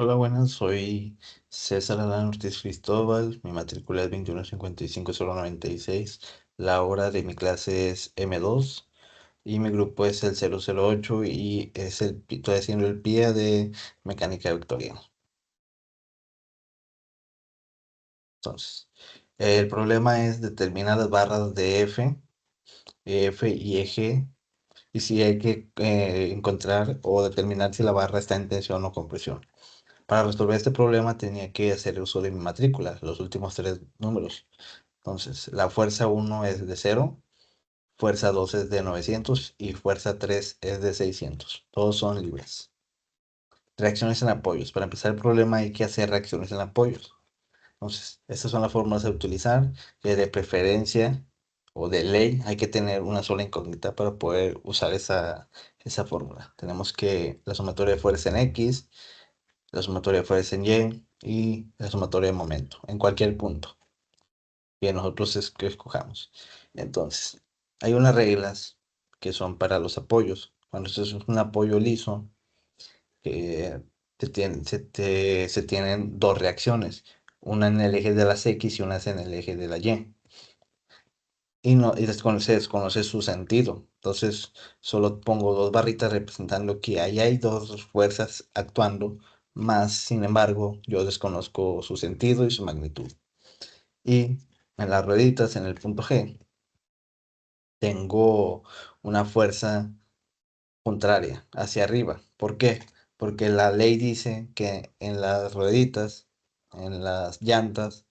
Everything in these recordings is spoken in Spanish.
Hola, buenas, soy César Adán Ortiz Cristóbal, mi matrícula es 2155096, la hora de mi clase es M2 y mi grupo es el 008 y estoy haciendo el PIA de mecánica vectorial. Entonces, el problema es determinar las barras de F y EG y si hay que encontrar o determinar si la barra está en tensión o compresión. Para resolver este problema tenía que hacer uso de mi matrícula, los últimos tres números. Entonces, la fuerza 1 es de 0, fuerza 2 es de 900 y fuerza 3 es de 600. Todos son libres. Reacciones en apoyos. Para empezar el problema hay que hacer reacciones en apoyos. Entonces, estas son las fórmulas a utilizar, que de preferencia o de ley hay que tener una sola incógnita para poder usar esa fórmula. Tenemos que la sumatoria de fuerza en X, la sumatoria de fuerza en Y y la sumatoria de momento en cualquier punto que nosotros que escojamos. Entonces, hay unas reglas que son para los apoyos. Cuando esto es un apoyo liso, que se tienen dos reacciones, una en el eje de las X y una en el eje de la Y. Y, no, se desconoce su sentido. Entonces, solo pongo dos barritas representando que ahí hay dos fuerzas actuando, más sin embargo, yo desconozco su sentido y su magnitud. Y en las rueditas, en el punto G, tengo una fuerza contraria hacia arriba. ¿Por qué? Porque la ley dice que en las rueditas, en las llantas,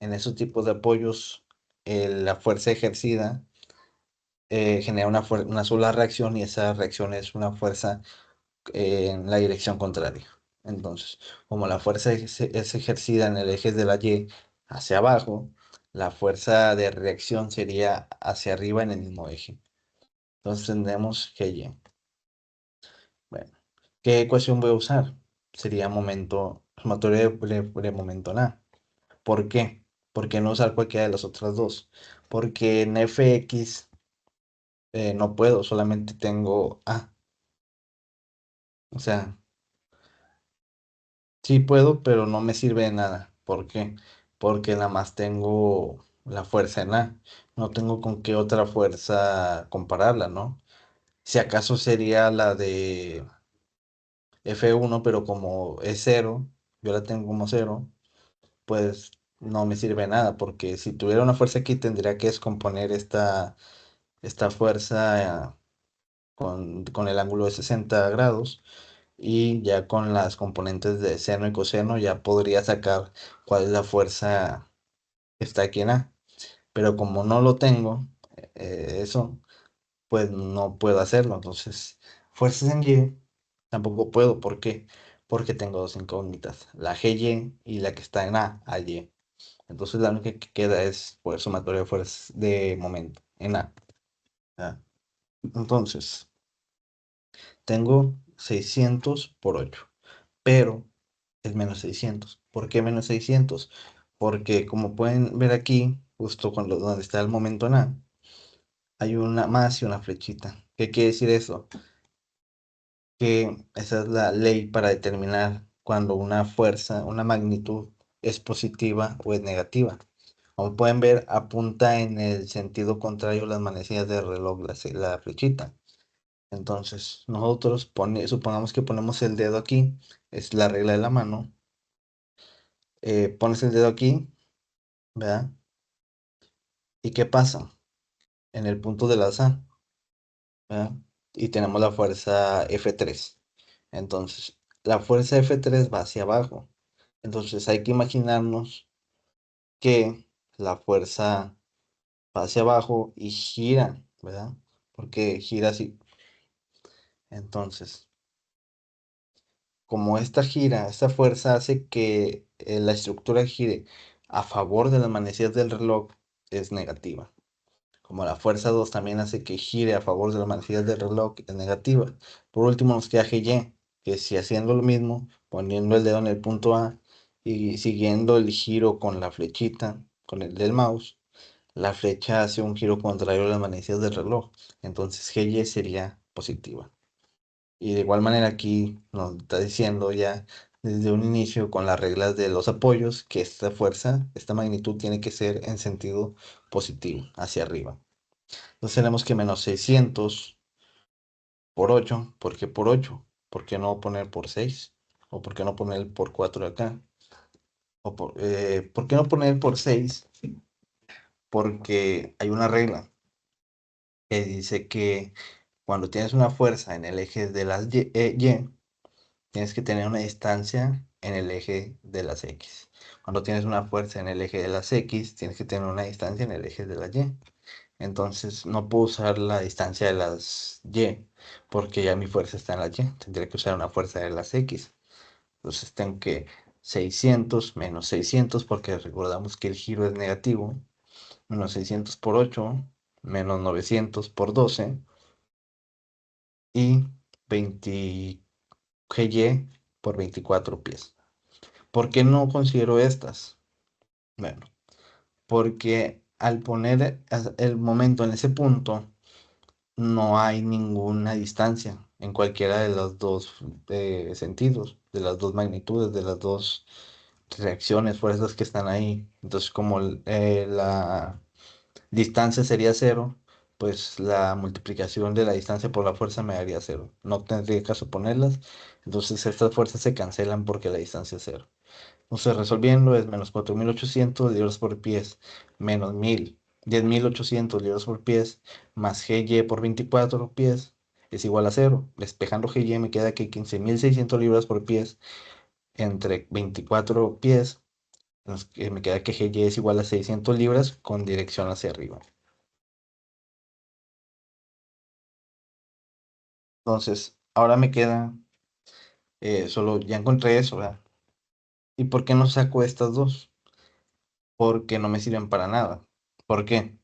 en esos tipos de apoyos, la fuerza ejercida genera una sola reacción y esa reacción es una fuerza en la dirección contraria. Entonces, como la fuerza es ejercida en el eje de la Y hacia abajo, la fuerza de reacción sería hacia arriba en el mismo eje. Entonces tendremos que Y. Bueno, ¿qué ecuación voy a usar? Sería momento, sumatoria de momento en A. ¿Por qué? ¿Por qué no usar cualquiera de las otras dos? Porque en Fx no puedo, solamente tengo A. O sea, sí puedo, pero no me sirve de nada. ¿Por qué? Porque nada más tengo la fuerza en A. No tengo con qué otra fuerza compararla, ¿no? Si acaso sería la de F1, pero como es cero, yo la tengo como cero, pues no me sirve de nada, porque si tuviera una fuerza aquí tendría que descomponer esta fuerza con el ángulo de 60 grados y ya con las componentes de seno y coseno ya podría sacar cuál es la fuerza que está aquí en A. Pero como no lo tengo, eso, pues no puedo hacerlo. Entonces, fuerzas en Y tampoco puedo. ¿Por qué? Porque tengo dos incógnitas, la GY y la que está en A, AY. Entonces la única que queda es por sumatoria de fuerzas de momento en A. ¿Ya? Entonces, tengo 600 por 8, pero es menos 600. ¿Por qué menos 600? Porque como pueden ver aquí, justo donde está el momento en A, hay una más y una flechita. ¿Qué quiere decir eso? Que esa es la ley para determinar cuando una fuerza, una magnitud es positiva o es negativa. Como pueden ver, apunta en el sentido contrario las manecillas del reloj, la flechita. Entonces, nosotros supongamos que ponemos el dedo aquí, es la regla de la mano. Pones el dedo aquí, ¿verdad? ¿Y qué pasa? En el punto de la A, ¿verdad? Y tenemos la fuerza F3. Entonces, la fuerza F3 va hacia abajo. Entonces, hay que imaginarnos que la fuerza va hacia abajo y gira, ¿verdad? Porque gira así. Entonces, como esta gira, esta fuerza hace que la estructura gire a favor de las manecillas del reloj, es negativa. Como la fuerza 2 también hace que gire a favor de las manecillas del reloj, es negativa. Por último nos queda GY, que si haciendo lo mismo, poniendo el dedo en el punto A y siguiendo el giro con la flechita, con el del mouse, la flecha hace un giro contrario a las manecillas del reloj. Entonces GY sería positiva. Y de igual manera aquí nos está diciendo ya desde un inicio con las reglas de los apoyos que esta fuerza, esta magnitud tiene que ser en sentido positivo, hacia arriba. Entonces tenemos que menos 600 por 8. ¿Por qué por 8? ¿Por qué no poner por 6? ¿O por qué no poner por 4 de acá? ¿Por qué no poner por 6? Porque hay una regla que dice que cuando tienes una fuerza en el eje de las Y, tienes que tener una distancia en el eje de las X. Cuando tienes una fuerza en el eje de las X, tienes que tener una distancia en el eje de las Y. Entonces no puedo usar la distancia de las Y porque ya mi fuerza está en la Y. Tendría que usar una fuerza de las X. Entonces tengo que 600 menos 600 porque recordamos que el giro es negativo. Menos 600 por 8 menos 900 por 12 y 20 GY por 24 pies. ¿Por qué no considero estas? Bueno, porque al poner el momento en ese punto, no hay ninguna distancia en cualquiera de los dos sentidos, de las dos magnitudes, de las dos reacciones, fuerzas que están ahí. Entonces, como la distancia sería cero, pues la multiplicación de la distancia por la fuerza me daría cero. No tendría caso ponerlas. Entonces, estas fuerzas se cancelan porque la distancia es cero. Entonces, resolviendo es menos 4.800 libras por pies, menos 10.800 libras por pies, más GY por 24 pies, es igual a cero. Despejando GY me queda que 15.600 libras por pies entre 24 pies. Me queda que GY es igual a 600 libras con dirección hacia arriba. Entonces, ahora me queda, solo ya encontré eso, ¿verdad? ¿Y por qué no saco estas dos? Porque no me sirven para nada. ¿Por qué?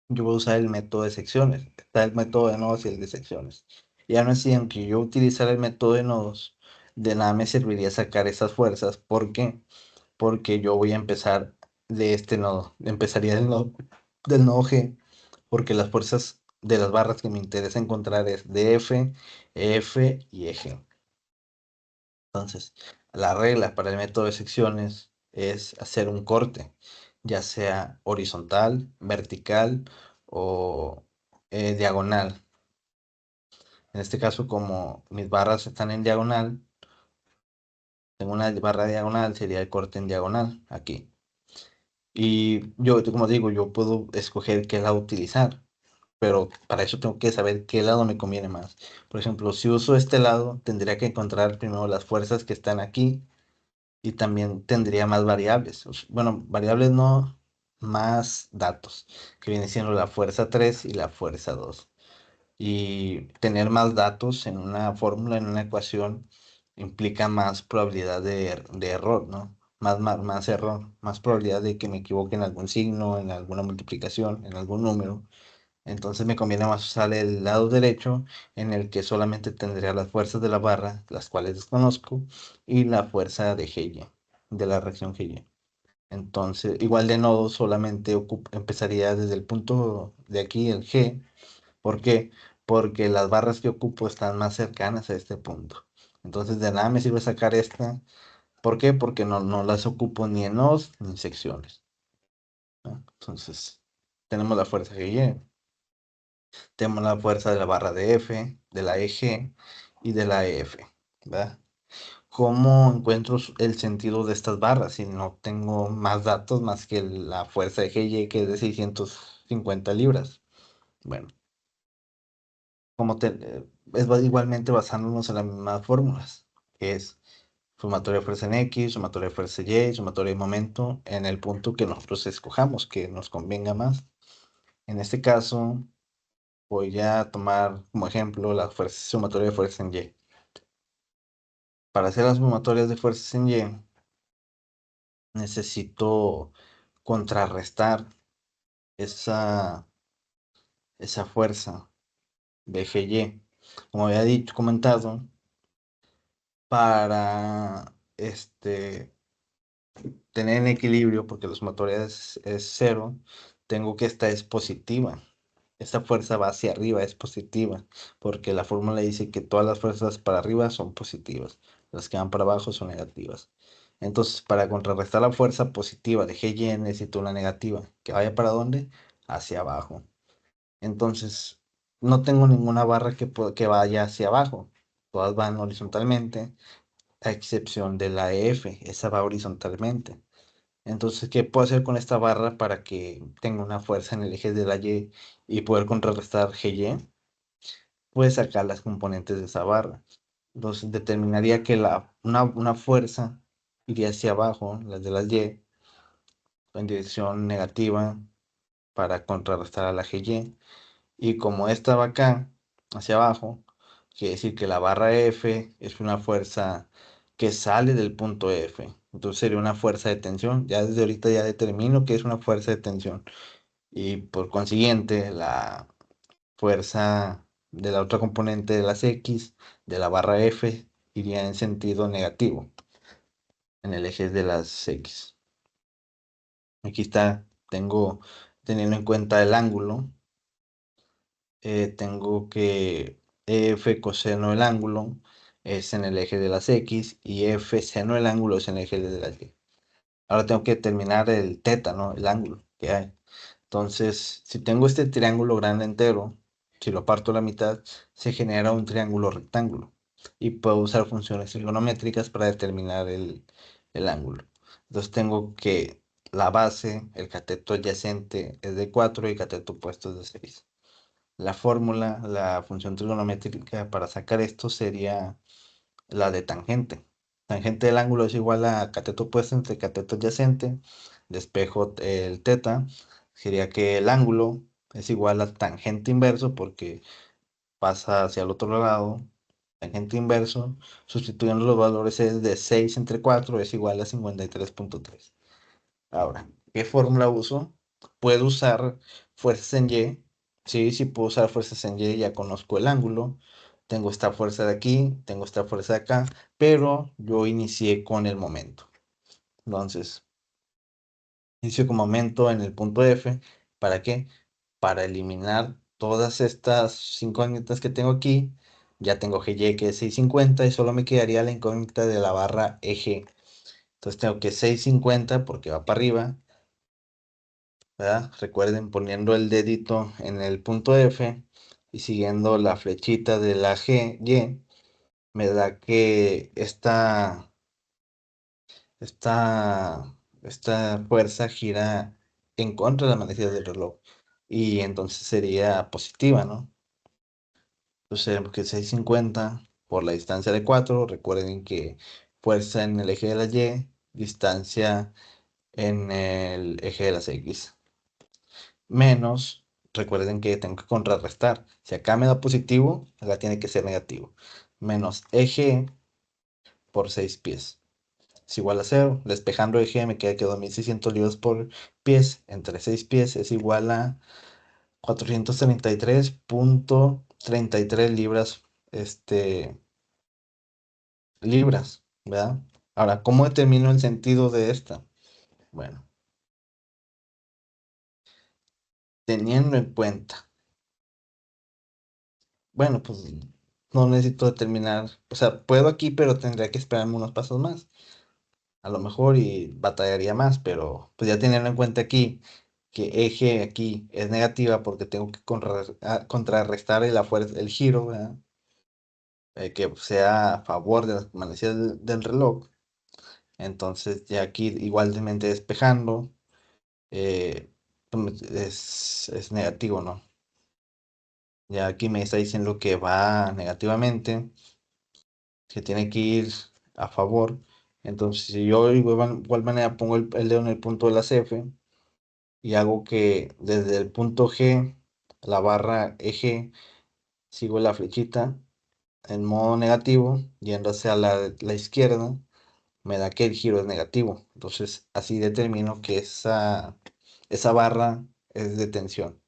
Yo voy a usar el método de secciones. Está el método de nodos y el de secciones. Y aún así, aunque yo utilizara el método de nodos, de nada me serviría sacar esas fuerzas. ¿Por qué? Porque yo voy a empezar de este nodo. Empezaría del nodo G, porque las fuerzas de las barras que me interesa encontrar es DF, EF y EG. Entonces, la regla para el método de secciones es hacer un corte, ya sea horizontal, vertical o diagonal. En este caso, como mis barras están en diagonal, tengo una barra diagonal, sería el corte en diagonal aquí. Y yo, como digo, yo puedo escoger qué lado utilizar, pero para eso tengo que saber qué lado me conviene más. Por ejemplo, si uso este lado, tendría que encontrar primero las fuerzas que están aquí y también tendría más variables. Bueno, variables no, más datos, que viene siendo la fuerza 3 y la fuerza 2. Y tener más datos en una fórmula, en una ecuación, implica más probabilidad de error, ¿no? Más error, más probabilidad de que me equivoque en algún signo, en alguna multiplicación, en algún número. Entonces me conviene más usar el lado derecho en el que solamente tendría las fuerzas de la barra, las cuales desconozco, y la fuerza de Heye, de la reacción Heye. Entonces, igual de nodo solamente empezaría desde el punto de aquí, el G. ¿Por qué? Porque las barras que ocupo están más cercanas a este punto. Entonces de nada me sirve sacar esta. ¿Por qué? Porque no las ocupo ni en nodos ni en secciones, ¿no? Entonces, tenemos la fuerza G. Tenemos la fuerza de la barra de F, de la EG y de la EF, ¿verdad? ¿Cómo encuentro el sentido de estas barras si no tengo más datos más que la fuerza de GY que es de 650 libras? Bueno, igualmente basándonos en las mismas fórmulas, que es sumatoria de fuerza en X, sumatoria de fuerza Y, sumatoria de momento en el punto que nosotros escojamos, que nos convenga más. En este caso, voy a tomar como ejemplo la sumatoria de fuerza en Y. Para hacer las sumatorias de fuerzas en Y, necesito contrarrestar esa fuerza de GY. Como había dicho, comentado, para tener en equilibrio, porque la sumatoria es cero, tengo que esta es positiva. Esta fuerza va hacia arriba, es positiva, porque la fórmula dice que todas las fuerzas para arriba son positivas. las que van para abajo son negativas. Entonces, para contrarrestar la fuerza positiva de GY necesito una negativa. ¿Que vaya para dónde? Hacia abajo. Entonces, no tengo ninguna barra que vaya hacia abajo. Todas van horizontalmente, a excepción de la F. Esa va horizontalmente. Entonces, ¿qué puedo hacer con esta barra para que tenga una fuerza en el eje de la Y poder contrarrestar GY? Pues sacar las componentes de esa barra. Entonces, determinaría que una fuerza iría hacia abajo, las de las Y, en dirección negativa para contrarrestar a la GY. Y como esta va acá, hacia abajo, quiere decir que la barra F es una fuerza que sale del punto F. Entonces sería una fuerza de tensión. Ya desde ahorita ya determino que es una fuerza de tensión. Y por consiguiente, la fuerza de la otra componente de las X, de la barra F, iría en sentido negativo, en el eje de las X. Aquí está, teniendo en cuenta el ángulo, tengo que F coseno del ángulo es en el eje de las X y F seno del ángulo es en el eje de las Y. Ahora tengo que determinar el teta, ¿no? El ángulo que hay. Entonces, si tengo este triángulo grande entero, si lo parto a la mitad, se genera un triángulo rectángulo. Y puedo usar funciones trigonométricas para determinar el ángulo. Entonces tengo que la base, el cateto adyacente es de 4 y el cateto opuesto es de 6. La fórmula, la función trigonométrica para sacar esto sería la de tangente. Tangente del ángulo es igual a cateto opuesto entre cateto adyacente. Despejo el teta. Sería que el ángulo es igual a tangente inverso porque pasa hacia el otro lado. Tangente inverso. Sustituyendo los valores es de 6 entre 4 es igual a 53.3. Ahora, ¿qué fórmula uso? Puedo usar fuerzas en Y. Sí, sí puedo usar fuerzas en Y, ya conozco el ángulo. Tengo esta fuerza de aquí, tengo esta fuerza de acá, pero yo inicié con el momento. Entonces, inicio con momento en el punto F. ¿Para qué? Para eliminar todas estas incógnitas que tengo aquí. Ya tengo GY que es 650 y solo me quedaría la incógnita de la barra eje. Entonces tengo que 650 porque va para arriba. ¿Verdad? Recuerden poniendo el dedito en el punto F y siguiendo la flechita de la Y, me da que esta fuerza gira en contra de la manecilla del reloj y entonces sería positiva, ¿no? Entonces tenemos que 650 por la distancia de 4, recuerden que fuerza en el eje de la Y, distancia en el eje de las X. Menos, recuerden que tengo que contrarrestar. Si acá me da positivo, acá tiene que ser negativo. Menos eje por 6 pies. Es igual a 0. Despejando eje me queda que 2600 libras por pies entre 6 pies es igual a 433.33 libras, libras, ¿verdad? Ahora, ¿cómo determino el sentido de esta? Bueno, teniendo en cuenta, bueno, pues no necesito determinar, o sea, puedo aquí, pero tendría que esperarme unos pasos más, a lo mejor y batallaría más, pero pues ya teniendo en cuenta aquí que eje aquí es negativa porque tengo que contrarrestar la fuerza, el giro, ¿verdad? Que sea a favor de las manecillas del reloj. Entonces ya aquí igualmente despejando pues, es negativo, ¿no? Ya aquí me está diciendo que va negativamente, que tiene que ir a favor. Entonces, si yo de igual manera pongo el dedo en el punto de las F y hago que desde el punto G, la barra eje, sigo la flechita en modo negativo, yendo hacia la izquierda, me da que el giro es negativo. Entonces, así determino que esa barra es de tensión.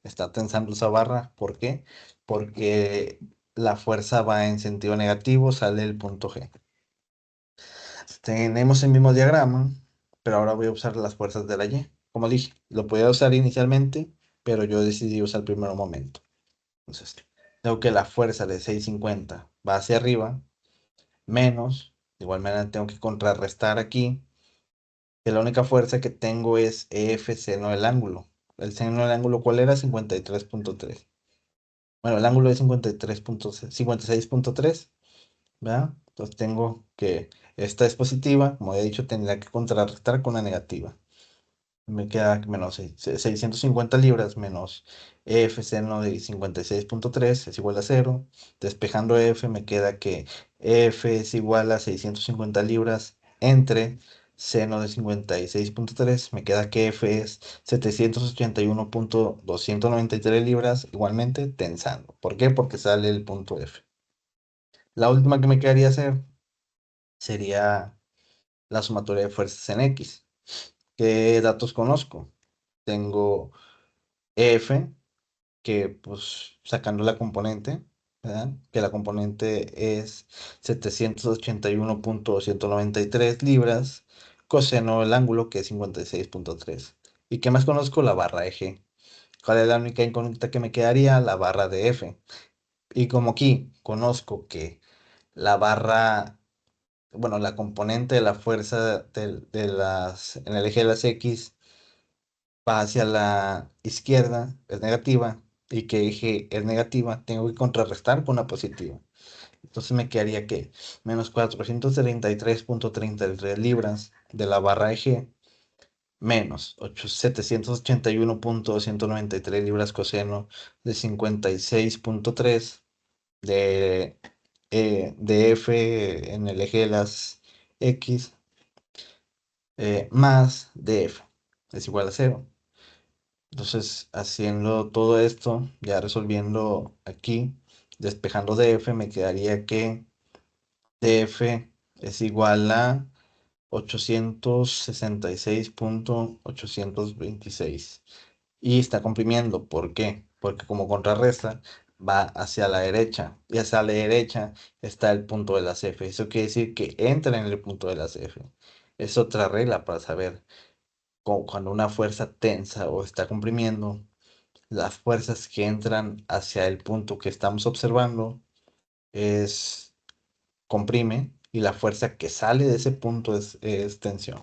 Está tensando esa barra. ¿Por qué? Porque la fuerza va en sentido negativo, sale el punto G. Tenemos el mismo diagrama, pero ahora voy a usar las fuerzas de la Y. Como dije, lo podía usar inicialmente, pero yo decidí usar el primer momento. Entonces, tengo que la fuerza de 650 va hacia arriba menos, de igual manera tengo que contrarrestar aquí, que la única fuerza que tengo es F seno del ángulo. El seno del ángulo, ¿cuál era? 53.3. Bueno, el ángulo es 56.3, ¿verdad? Entonces tengo que esta es positiva, como he dicho, tendría que contrarrestar con la negativa. Me queda menos 650 libras menos F seno de 56.3 es igual a cero. Despejando F me queda que F es igual a 650 libras entre seno de 56.3. Me queda que F es 781.293 libras, igualmente tensando. ¿Por qué? Porque sale el punto F. La última que me quedaría hacer sería la sumatoria de fuerzas en X. ¿Qué datos conozco? Tengo F, que pues sacando la componente, ¿verdad? Que la componente es 781.193 libras, coseno del ángulo, que es 56.3. ¿Y qué más conozco? La barra de G. ¿Cuál es la única incógnita que me quedaría? La barra de F. Y como aquí conozco que la barra, bueno, la componente de la fuerza en el eje de las X va hacia la izquierda, es negativa, y que eje es negativa, tengo que contrarrestar con una positiva. Entonces me quedaría que menos 433.33 libras de la barra eje, menos 781.193 libras coseno de 56.3 de, de F en el eje de las X, más de F es igual a cero. Entonces, haciendo todo esto, ya resolviendo aquí, despejando df, me quedaría que df es igual a 866.826. Y está comprimiendo. ¿Por qué? Porque como contrarresta, va hacia la derecha. Y hacia la derecha está el punto de las F. Eso quiere decir que entra en el punto de las F. Es otra regla para saber cuando una fuerza tensa o está comprimiendo las fuerzas que entran hacia el punto que estamos observando es comprime y la fuerza que sale de ese punto es tensión.